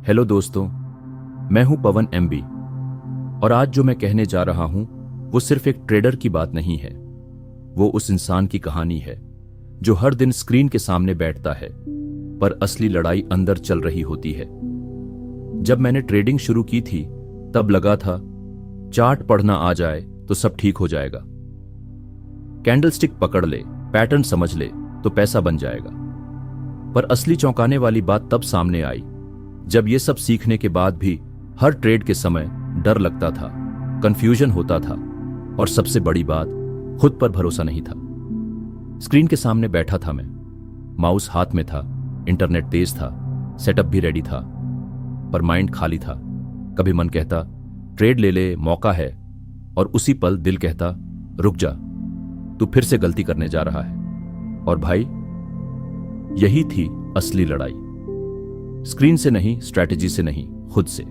Hello दोस्तों, मैं हूं पवन एमबी और आज जो मैं कहने जा रहा हूं वो सिर्फ एक ट्रेडर की बात नहीं है। वो उस इंसान की कहानी है जो हर दिन स्क्रीन के सामने बैठता है पर असली लड़ाई अंदर चल रही होती है। जब मैंने ट्रेडिंग शुरू की थी तब लगा था चार्ट पढ़ना आ जाए तो सब ठीक हो जाएगा, कैंडलस्टिक पकड़ ले, पैटर्न समझ ले तो पैसा बन जाएगा। पर असली चौंकाने वाली बात तब सामने आई जब ये सब सीखने के बाद भी हर ट्रेड के समय डर लगता था, कंफ्यूजन होता था और सबसे बड़ी बात, खुद पर भरोसा नहीं था। स्क्रीन के सामने बैठा था मैं, माउस हाथ में था, इंटरनेट तेज था, सेटअप भी रेडी था, पर माइंड खाली था। कभी मन कहता ट्रेड ले ले, मौका है, और उसी पल दिल कहता रुक जा, तू फिर से गलती करने जा रहा है। और भाई, यही थी असली लड़ाई। स्क्रीन से नहीं, स्ट्रैटेजी से नहीं, खुद से।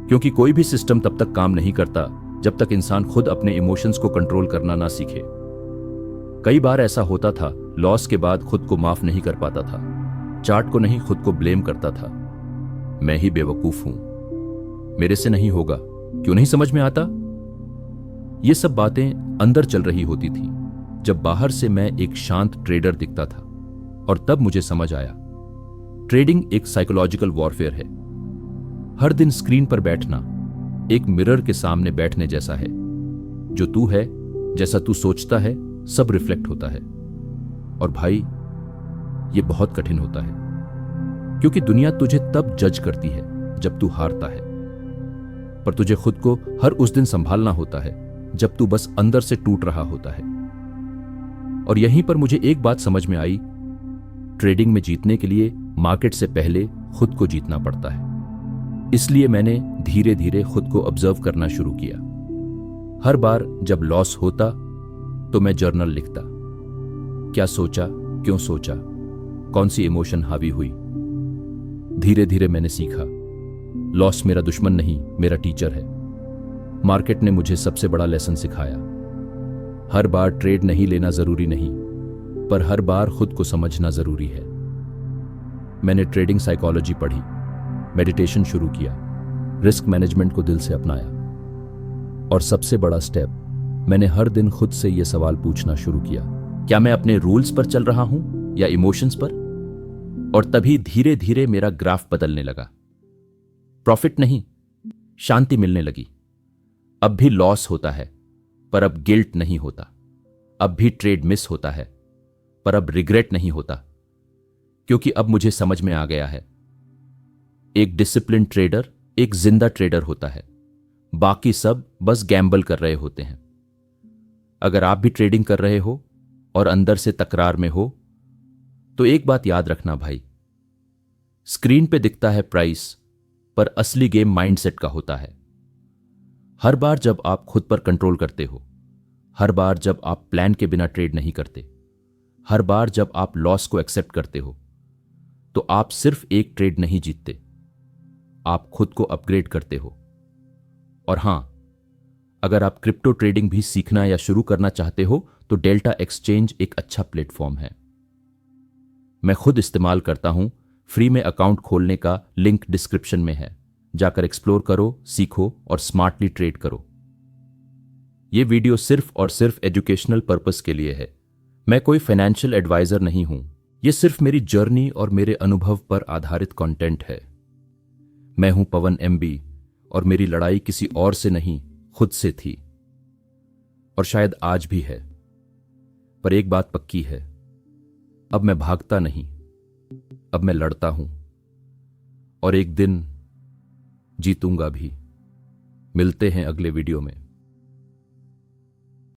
क्योंकि कोई भी सिस्टम तब तक काम नहीं करता जब तक इंसान खुद अपने इमोशंस को कंट्रोल करना ना सीखे। कई बार ऐसा होता था, लॉस के बाद खुद को माफ नहीं कर पाता था, चार्ट को नहीं, खुद को ब्लेम करता था। मैं ही बेवकूफ हूं, मेरे से नहीं होगा, क्यों नहीं समझ में आता। ये सब बातें अंदर चल रही होती थी जब बाहर से मैं एक शांत ट्रेडर दिखता था। और तब मुझे समझ आया, ट्रेडिंग एक साइकोलॉजिकल वॉरफेयर है। हर दिन स्क्रीन पर बैठना एक मिरर के सामने बैठने जैसा है। जो तू है, जैसा तू सोचता है, सब रिफ्लेक्ट होता है। और भाई, ये बहुत कठिन होता है, क्योंकि दुनिया तुझे तब जज करती है जब तू हारता है, पर तुझे खुद को हर उस दिन संभालना होता है जब तू बस अंदर से टूट रहा होता है। और यहीं पर मुझे एक बात समझ में आई, ट्रेडिंग में जीतने के लिए मार्केट से पहले खुद को जीतना पड़ता है। इसलिए मैंने धीरे धीरे खुद को ऑब्जर्व करना शुरू किया। हर बार जब लॉस होता तो मैं जर्नल लिखता, क्या सोचा, क्यों सोचा, कौन सी इमोशन हावी हुई। धीरे धीरे मैंने सीखा, लॉस मेरा दुश्मन नहीं, मेरा टीचर है। मार्केट ने मुझे सबसे बड़ा लेसन सिखाया। हर बार ट्रेड नहीं लेना जरूरी नहीं, पर हर बार खुद को समझना जरूरी है। मैंने ट्रेडिंग साइकोलॉजी पढ़ी, मेडिटेशन शुरू किया, रिस्क मैनेजमेंट को दिल से अपनाया। और सबसे बड़ा स्टेप, मैंने हर दिन खुद से यह सवाल पूछना शुरू किया, क्या मैं अपने रूल्स पर चल रहा हूं या इमोशंस पर। और तभी धीरे धीरे मेरा ग्राफ बदलने लगा। प्रॉफिट नहीं, शांति मिलने लगी। अब भी लॉस होता है, पर अब गिल्ट नहीं होता। अब भी ट्रेड मिस होता है, पर अब रिग्रेट नहीं होता। क्योंकि अब मुझे समझ में आ गया है, एक डिसिप्लिन ट्रेडर एक जिंदा ट्रेडर होता है, बाकी सब बस गैम्बल कर रहे होते हैं। अगर आप भी ट्रेडिंग कर रहे हो और अंदर से तकरार में हो, तो एक बात याद रखना भाई, स्क्रीन पे दिखता है प्राइस, पर असली गेम माइंडसेट का होता है। हर बार जब आप खुद पर कंट्रोल करते हो, हर बार जब आप प्लान के बिना ट्रेड नहीं करते, हर बार जब आप लॉस को एक्सेप्ट करते हो, तो आप सिर्फ एक ट्रेड नहीं जीतते, आप खुद को अपग्रेड करते हो। और हां, अगर आप क्रिप्टो ट्रेडिंग भी सीखना या शुरू करना चाहते हो तो डेल्टा एक्सचेंज एक अच्छा प्लेटफॉर्म है। मैं खुद इस्तेमाल करता हूं, फ्री में अकाउंट खोलने का लिंक डिस्क्रिप्शन में है, जाकर एक्सप्लोर करो, सीखो और स्मार्टली ट्रेड करो। यह वीडियो सिर्फ और सिर्फ एजुकेशनल पर्पस के लिए है। मैं कोई फाइनेंशियल एडवाइजर नहीं हूं, यह सिर्फ मेरी जर्नी और मेरे अनुभव पर आधारित कंटेंट है। मैं हूं पवन एमबी और मेरी लड़ाई किसी और से नहीं, खुद से थी, और शायद आज भी है। पर एक बात पक्की है, अब मैं भागता नहीं, अब मैं लड़ता हूं, और एक दिन जीतूंगा भी। मिलते हैं अगले वीडियो में।